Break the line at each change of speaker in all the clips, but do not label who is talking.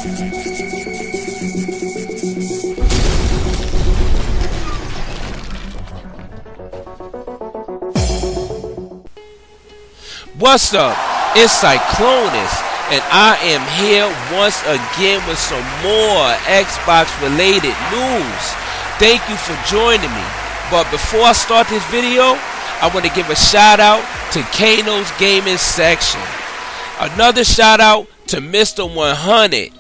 What's up? It's Cyclonus, and I am here once again with some more Xbox related news. Thank you for joining me. But before I start this video, I want to give a shout out to Kano's Gaming Section. Another shout out to Mr. 100,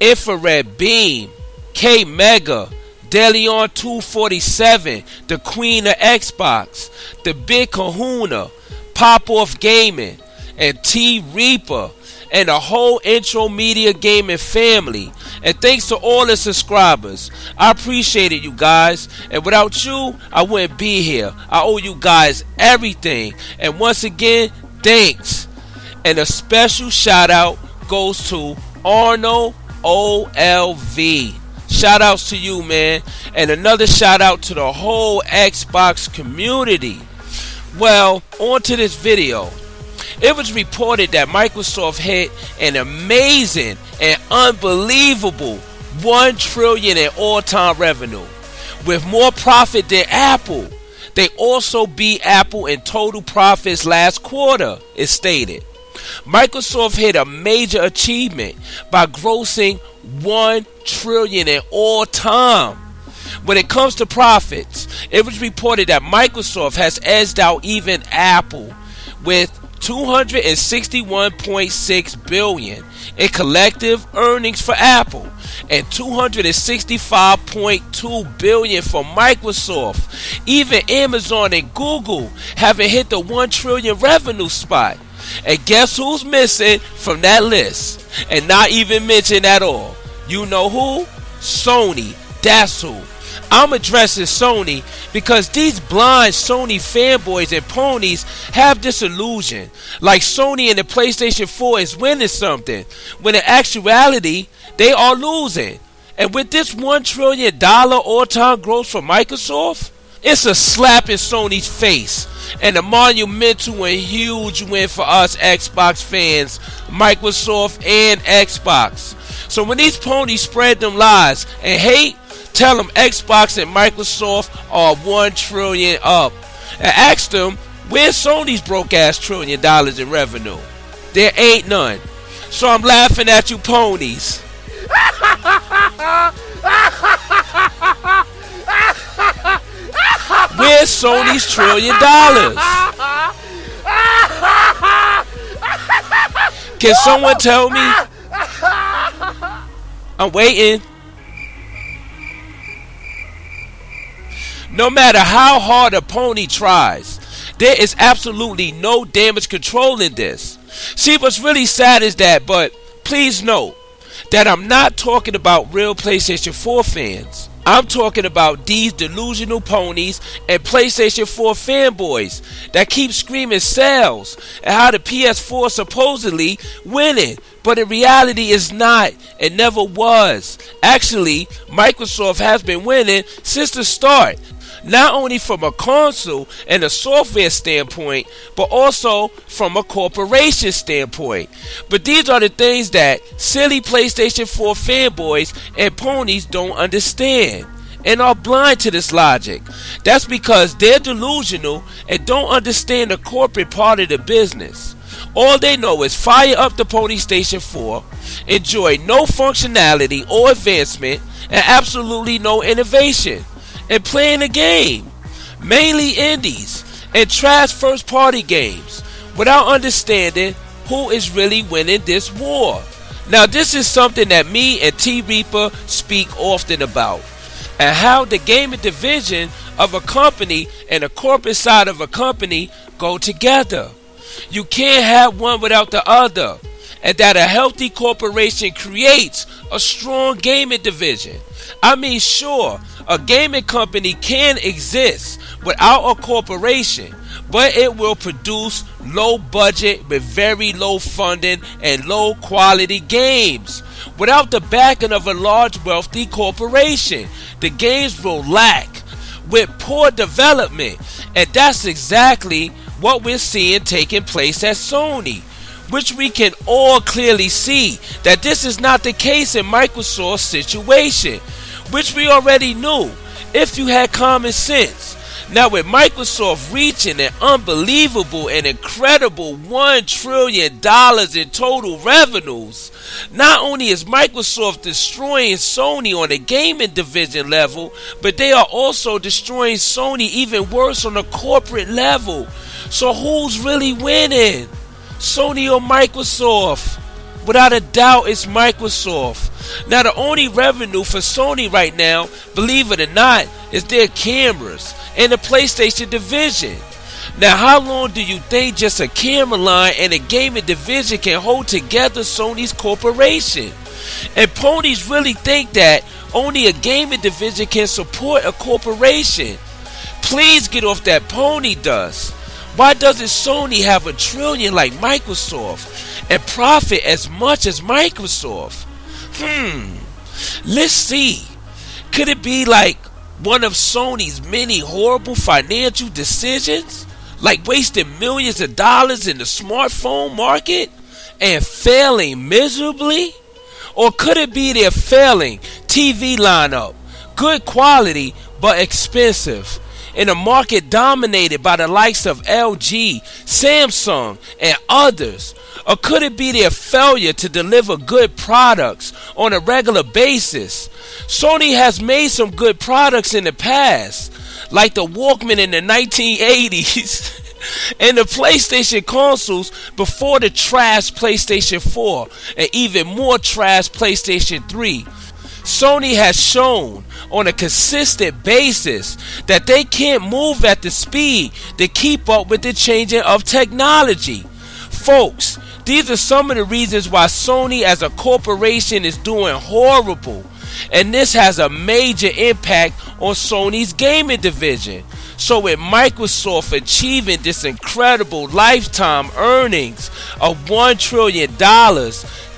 Infrared Beam, K Mega, DeLeon 247, the Queen of Xbox, the Big Kahuna, Pop Off Gaming, and T Reaper, and the whole Intro Media Gaming family. And thanks to all the subscribers. I appreciate it, you guys. And without you, I wouldn't be here. I owe you guys everything. And once again, thanks. And a special shout out goes to Arnold OLV. Shout outs to you, man. And another shout out to the whole Xbox community. Well, on to this video. It was reported that Microsoft hit an amazing and unbelievable $1 trillion in all-time revenue, with more profit than Apple. They also beat Apple in total profits last quarter, it stated. Microsoft hit a major achievement by grossing $1 trillion in all time. When it comes to profits, it was reported that Microsoft has edged out even Apple with $261.6 billion in collective earnings for Apple and $265.2 billion for Microsoft. Even Amazon and Google haven't hit the $1 trillion revenue spot. And guess who's missing from that list and not even mentioned at all? You know who? Sony. That's who. I'm addressing Sony because these blind Sony fanboys and ponies have this illusion like Sony and the PlayStation 4 is winning something, when in actuality they are losing. And with this $1 trillion all-time growth for Microsoft, it's a slap in Sony's face and a monumental and huge win for us Xbox fans, Microsoft and Xbox. So when these ponies spread them lies and hate, tell them Xbox and Microsoft are $1 trillion up. And ask them, where's Sony's broke ass $1 trillion in revenue? There ain't none. So I'm laughing at you ponies. Where's Sony's $1 trillion? Can someone tell me? I'm waiting. No matter how hard a pony tries, there is absolutely no damage control in this. See, what's really sad is that, but please note that I'm not talking about real PlayStation 4 fans. I'm talking about these delusional ponies and PlayStation 4 fanboys that keep screaming sales and how the PS4 supposedly winning, but in reality it's not and never was. Actually, Microsoft has been winning since the start. Not only from a console and a software standpoint, but also from a corporation standpoint. But these are the things that silly PlayStation 4 fanboys and ponies don't understand and are blind to this logic. That's because they're delusional and don't understand the corporate part of the business. All they know is fire up the PlayStation 4, enjoy no functionality or advancement, and absolutely no innovation. And playing a game, mainly indies and trash first party games, without understanding who is really winning this war. Now this is something that me and T Reaper speak often about, and how the gaming division of a company and the corporate side of a company go together. You can't have one without the other, and that a healthy corporation creates a strong gaming division. I mean, sure, a gaming company can exist without a corporation, but it will produce low budget with very low funding and low quality games. Without the backing of a large wealthy corporation, the games will lack with poor development, and that's exactly what we're seeing taking place at Sony. which we can all clearly see that this is not the case in Microsoft's situation, which we already knew if you had common sense. Now with Microsoft reaching an unbelievable and incredible $1 trillion in total revenues, not only is Microsoft destroying Sony on the gaming division level, but they are also destroying Sony even worse on a corporate level. So who's really winning? Sony or Microsoft? Without a doubt, it's Microsoft. Now the only revenue for Sony right now, believe it or not, is their cameras and the PlayStation division. Now how long do you think just a camera line and a gaming division can hold together Sony's corporation? And ponies really think that only a gaming division can support a corporation. Please get off that pony dust. Why doesn't Sony have $1 trillion like Microsoft and profit as much as Microsoft? Let's see. Could it be like one of Sony's many horrible financial decisions? Like wasting millions of dollars in the smartphone market and failing miserably? Or could it be their failing TV lineup, good quality but expensive, in a market dominated by the likes of LG, Samsung, and others? Or could it be their failure to deliver good products on a regular basis? Sony has made some good products in the past, like the Walkman in the 1980s and the PlayStation consoles before the trash PlayStation 4 and even more trash PlayStation 3. Sony has shown on a consistent basis that they can't move at the speed to keep up with the changing of technology. Folks, these are some of the reasons why Sony as a corporation is doing horrible, and this has a major impact on Sony's gaming division. So with Microsoft achieving this incredible lifetime earnings of $1 trillion,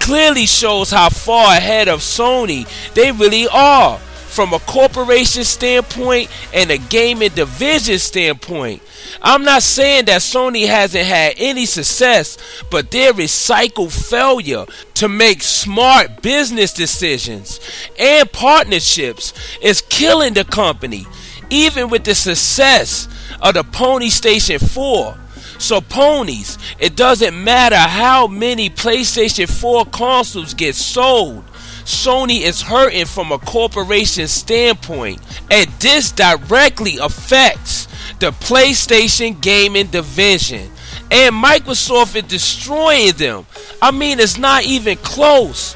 clearly shows how far ahead of Sony they really are from a corporation standpoint and a gaming division standpoint. I'm not saying that Sony hasn't had any success, but their recycled failure to make smart business decisions and partnerships is killing the company, even with the success of the PlayStation 4. So ponies, it doesn't matter how many PlayStation 4 consoles get sold, Sony is hurting from a corporation standpoint, and this directly affects the PlayStation gaming division, and Microsoft is destroying them. I mean, it's not even close.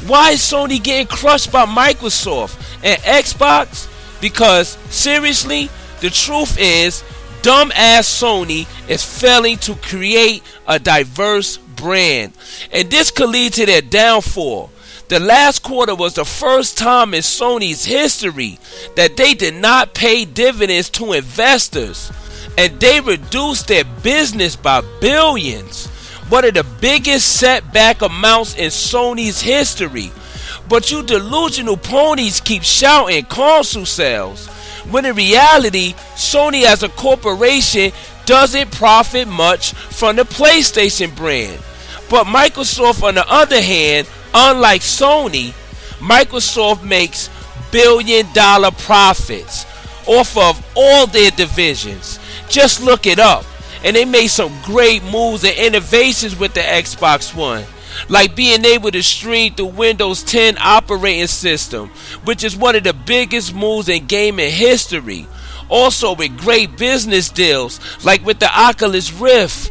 Why is Sony getting crushed by Microsoft and Xbox? Because seriously, the truth is, dumbass Sony is failing to create a diverse brand, and this could lead to their downfall. The last quarter was the first time in Sony's history that they did not pay dividends to investors, and they reduced their business by billions, one of the biggest setback amounts in Sony's history. But you delusional ponies keep shouting console sales, when in reality, Sony as a corporation doesn't profit much from the PlayStation brand. But Microsoft, on the other hand, unlike Sony, Microsoft makes billion-dollar profits off of all their divisions. Just look it up. And they made some great moves and innovations with the Xbox One, like being able to stream through Windows 10 operating system, which is one of the biggest moves in gaming history. Also with great business deals, like with the Oculus Rift,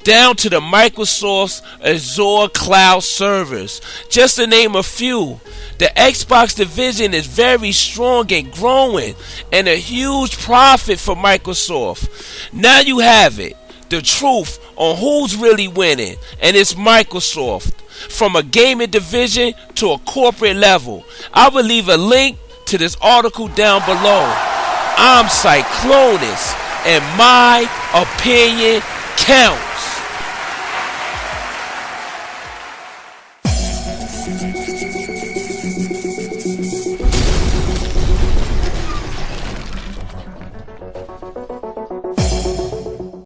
down to the Microsoft's Azure cloud servers, just to name a few. The Xbox division is very strong and growing, and a huge profit for Microsoft. Now you have it, the truth on who's really winning, and it's Microsoft. From a gaming division to a corporate level. I will leave a link to this article down below. I'm Cyclonus, and my opinion counts.